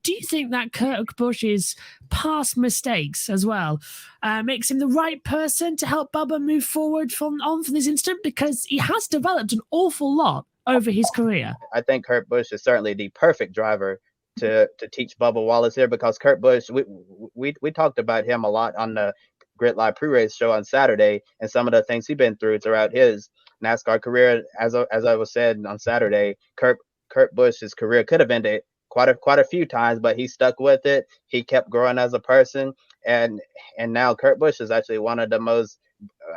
do you think that Kurt Busch's past mistakes as well makes him the right person to help Bubba move forward from this incident? Because he has developed an awful lot over his career. I think Kurt Busch is certainly the perfect driver to teach Bubba Wallace here, because Kurt Busch, we talked about him a lot on the Grid Live pre-race show on Saturday, and some of the things he's been through throughout his NASCAR career. As I was said on Saturday, Kurt Busch's career could have ended quite a few times, but he stuck with it. He kept growing as a person, and now Kurt Busch is actually one of the most,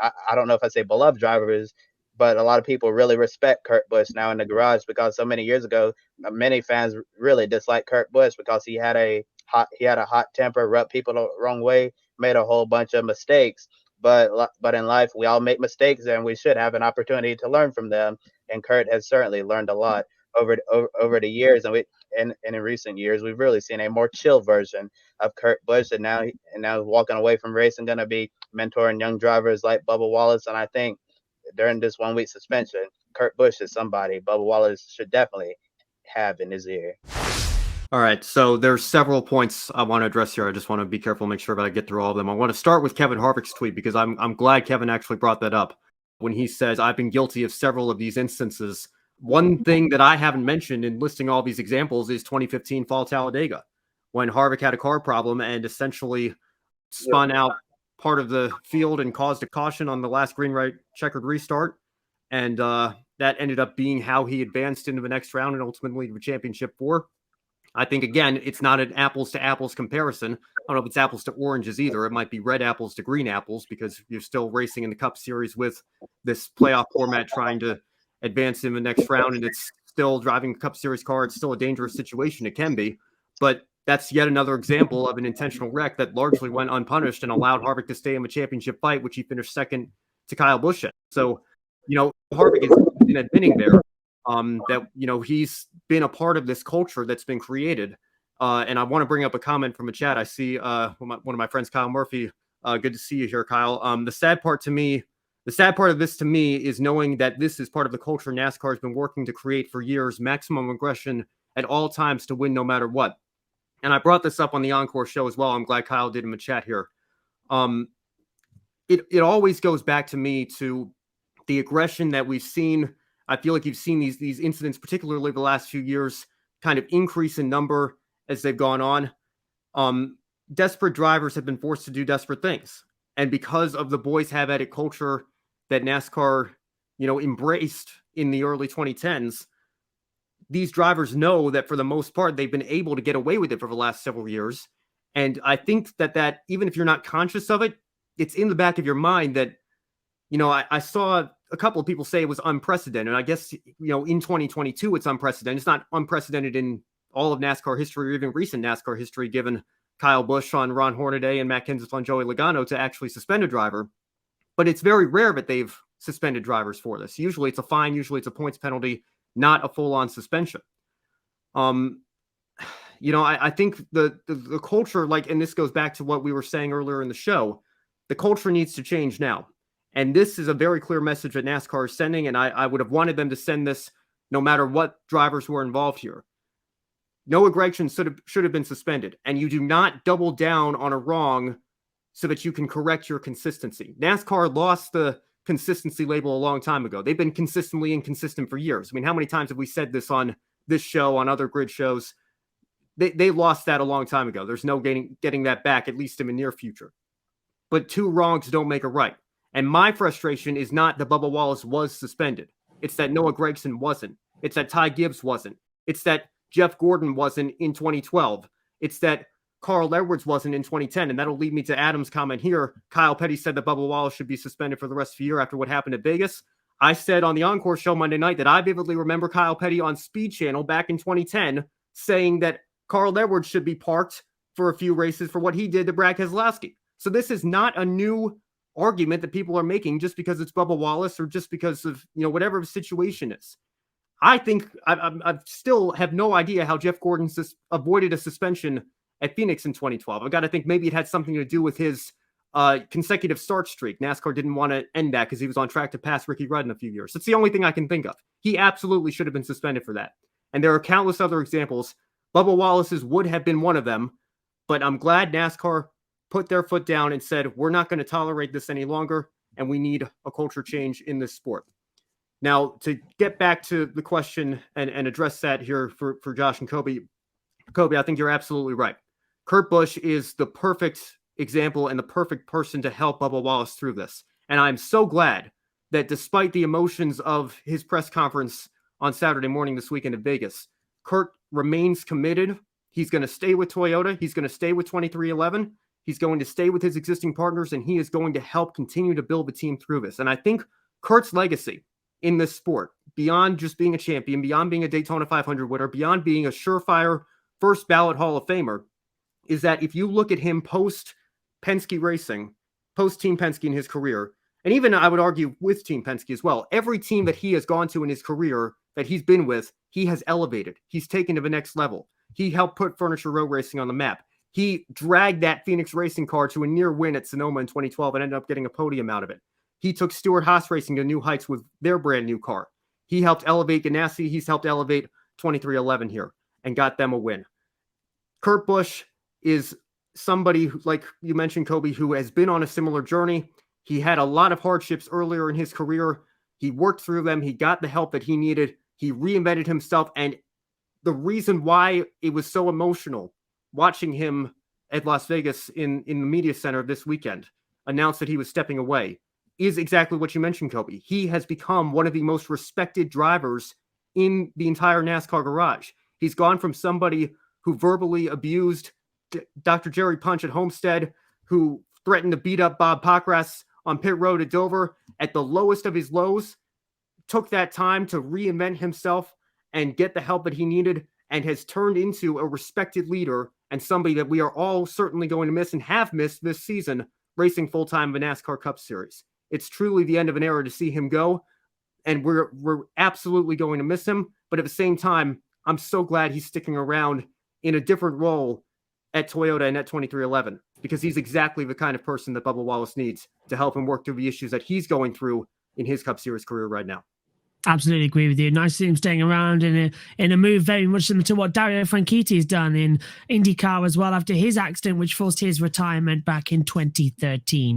I don't know if I say beloved drivers, but a lot of people really respect Kurt Busch now in the garage, because so many years ago, many fans really disliked Kurt Busch because he had a hot temper, rubbed people the wrong way, made a whole bunch of mistakes. But in life, we all make mistakes, and we should have an opportunity to learn from them. And Kurt has certainly learned a lot over the years, and in recent years, we've really seen a more chill version of Kurt Busch, and now walking away from racing, going to be mentoring young drivers like Bubba Wallace. And I think during this 1 week suspension, Kurt Busch is somebody Bubba Wallace should definitely have in his ear. All right, so there's several points I want to address here. I just want to be careful, make sure that I get through all of them. I want to start with Kevin Harvick's tweet, because I'm glad Kevin actually brought that up when he says, I've been guilty of several of these instances. One thing that I haven't mentioned in listing all these examples is 2015 Fall Talladega, when Harvick had a car problem and essentially spun out part of the field and caused a caution on the last green right checkered restart. And that ended up being how he advanced into the next round and ultimately the championship four. I think, again, it's not an apples to apples comparison. I don't know if it's apples to oranges either. It might be red apples to green apples, because you're still racing in the Cup Series with this playoff format trying to advance in the next round, and it's still driving a Cup Series car. It's still a dangerous situation. It can be, but that's yet another example of an intentional wreck that largely went unpunished and allowed Harvick to stay in the championship fight, which he finished second to Kyle Busch in. So, Harvick is in admitting there that, he's been a part of this culture that's been created. And I want to bring up a comment from a chat. I see one of my friends, Kyle Murphy. Good to see you here, Kyle. The sad part of this to me is knowing that this is part of the culture NASCAR has been working to create for years: maximum aggression at all times to win no matter what. And I brought this up on the Encore show as well. I'm glad Kyle did in the chat here. It always goes back to me to the aggression that we've seen. I feel like you've seen these incidents, particularly the last few years, kind of increase in number as they've gone on. Desperate drivers have been forced to do desperate things. And because of the boys have at it culture that NASCAR, embraced in the early 2010s, these drivers know that for the most part, they've been able to get away with it for the last several years. And I think that even if you're not conscious of it, it's in the back of your mind that, I saw a couple of people say it was unprecedented. I guess, in 2022, it's unprecedented. It's not unprecedented in all of NASCAR history or even recent NASCAR history, given Kyle Busch on Ron Hornaday and Matt Kenseth on Joey Logano to actually suspend a driver. But it's very rare that they've suspended drivers for this. Usually it's a fine. Usually it's a points penalty, not a full-on suspension. I think the culture, and this goes back to what we were saying earlier in the show, the culture needs to change now. And this is a very clear message that NASCAR is sending, and I would have wanted them to send this no matter what drivers were involved here. No aggression should have been suspended, and you do not double down on a wrong so that you can correct your consistency. NASCAR lost the consistency label a long time ago. They've been consistently inconsistent for years. I mean, how many times have we said this on this show, on other grid shows? They lost that a long time ago. There's no getting that back, at least in the near future. But two wrongs don't make a right. And my frustration is not that Bubba Wallace was suspended. It's that Noah Gragson wasn't. It's that Ty Gibbs wasn't. It's that Jeff Gordon wasn't in 2012. It's that Carl Edwards wasn't in 2010. And that'll lead me to Adam's comment here. Kyle Petty said that Bubba Wallace should be suspended for the rest of the year after what happened at Vegas. I said on the Encore show Monday night that I vividly remember Kyle Petty on Speed Channel back in 2010 saying that Carl Edwards should be parked for a few races for what he did to Brad Keselowski. So this is not a new argument that people are making just because it's Bubba Wallace or just because of, whatever the situation is. I think I still have no idea how Jeff Gordon avoided a suspension at Phoenix in 2012. I've got to think maybe it had something to do with his consecutive start streak. NASCAR didn't want to end that because he was on track to pass Ricky Rudd in a few years. That's the only thing I can think of. He absolutely should have been suspended for that. And there are countless other examples. Bubba Wallace's would have been one of them, but I'm glad NASCAR put their foot down and said, we're not going to tolerate this any longer, and we need a culture change in this sport. Now, to get back to the question and address that here for Josh and Kobe, I think you're absolutely right. Kurt Busch is the perfect example and the perfect person to help Bubba Wallace through this. And I'm so glad that despite the emotions of his press conference on Saturday morning this weekend in Vegas, Kurt remains committed. He's going to stay with Toyota. He's going to stay with 2311. He's going to stay with his existing partners, and he is going to help continue to build the team through this. And I think Kurt's legacy in this sport, beyond just being a champion, beyond being a Daytona 500 winner, beyond being a surefire first ballot Hall of Famer, is that if you look at him post Penske Racing, post Team Penske in his career, and even I would argue with Team Penske as well, every team that he has gone to in his career that he's been with, he has elevated. He's taken to the next level. He helped put Furniture Row Racing on the map. He dragged that Phoenix Racing car to a near win at Sonoma in 2012 and ended up getting a podium out of it. He took Stewart Haas Racing to new heights with their brand new car. He helped elevate Ganassi. He's helped elevate 2311 here and got them a win. Kurt Busch is somebody, like you mentioned, Kobe, who has been on a similar journey. He had a lot of hardships earlier in his career. He worked through them. He got the help that he needed. He reinvented himself. And the reason why it was so emotional watching him at Las Vegas in the media center this weekend announce that he was stepping away is exactly what you mentioned, Kobe. He has become one of the most respected drivers in the entire NASCAR garage. He's gone from somebody who verbally abused Dr. Jerry Punch at Homestead, who threatened to beat up Bob Pockras on pit road at Dover at the lowest of his lows, took that time to reinvent himself and get the help that he needed, and has turned into a respected leader and somebody that we are all certainly going to miss and have missed this season racing full-time in the NASCAR Cup Series. It's truly the end of an era to see him go, and we're absolutely going to miss him. But at the same time, I'm so glad he's sticking around in a different role at Toyota and at 2311, because he's exactly the kind of person that Bubba Wallace needs to help him work through the issues that he's going through in his Cup Series career right now. Absolutely agree with you. Nice to see him staying around in a move very much similar to what Dario Franchitti's done in IndyCar as well after his accident, which forced his retirement back in 2013.